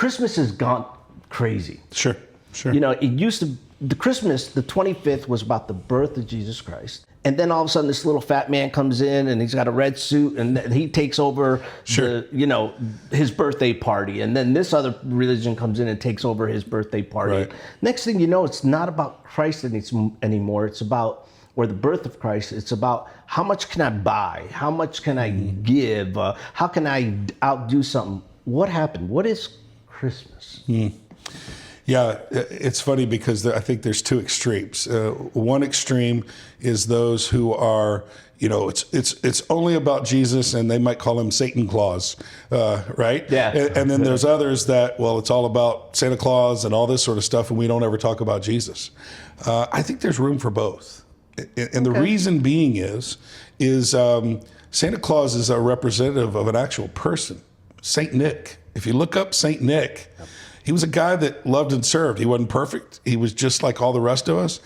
Christmas has gone crazy. Sure. You know, it used to, the Christmas, the 25th was about the birth of Jesus Christ. And then all of a sudden this little fat man comes in and he's got a red suit and he takes over his birthday party. And then this other religion comes in and takes over his birthday party. Right. Next thing you know, it's not about Christ anymore. It's about, or the birth of Christ. It's about how much can I buy? How much can I give? How can I outdo something? What happened? What is Christmas? Yeah, it's funny because I think there's two extremes. One extreme is those who are, you know, it's only about Jesus, and they might call him Satan Claus, right? Yeah. And then there's others that, well, it's all about Santa Claus and all this sort of stuff, and we don't ever talk about Jesus. I think there's room for both, and the reason being is Santa Claus is a representative of an actual person, Saint Nick. If you look up Saint Nick. He was a guy that loved and served. He wasn't perfect. He was just like all the rest of us.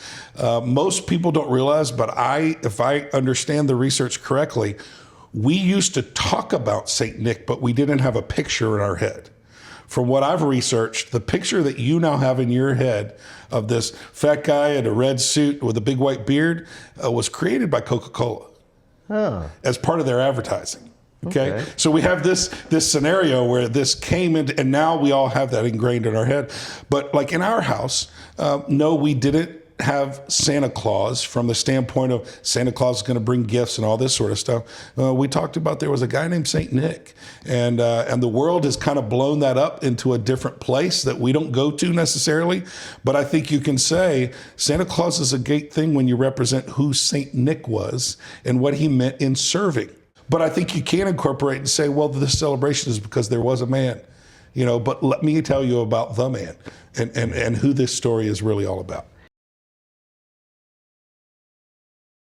Most people don't realize, but if I understand the research correctly, we used to talk about Saint Nick, but we didn't have a picture in our head. From what I've researched, the picture that you now have in your head of this fat guy in a red suit with a big white beard was created by Coca-Cola as part of their advertising. Okay, so we have this scenario where this came in, and now we all have that ingrained in our head. But like in our house, no, we didn't have Santa Claus from the standpoint of Santa Claus is going to bring gifts and all this sort of stuff. We talked about there was a guy named Saint Nick, and the world has kind of blown that up into a different place that we don't go to necessarily. But I think you can say Santa Claus is a great thing when you represent who Saint Nick was and what he meant in serving. But I think you can incorporate and say, well, this celebration is because there was a man, you know, but let me tell you about the man and who this story is really all about.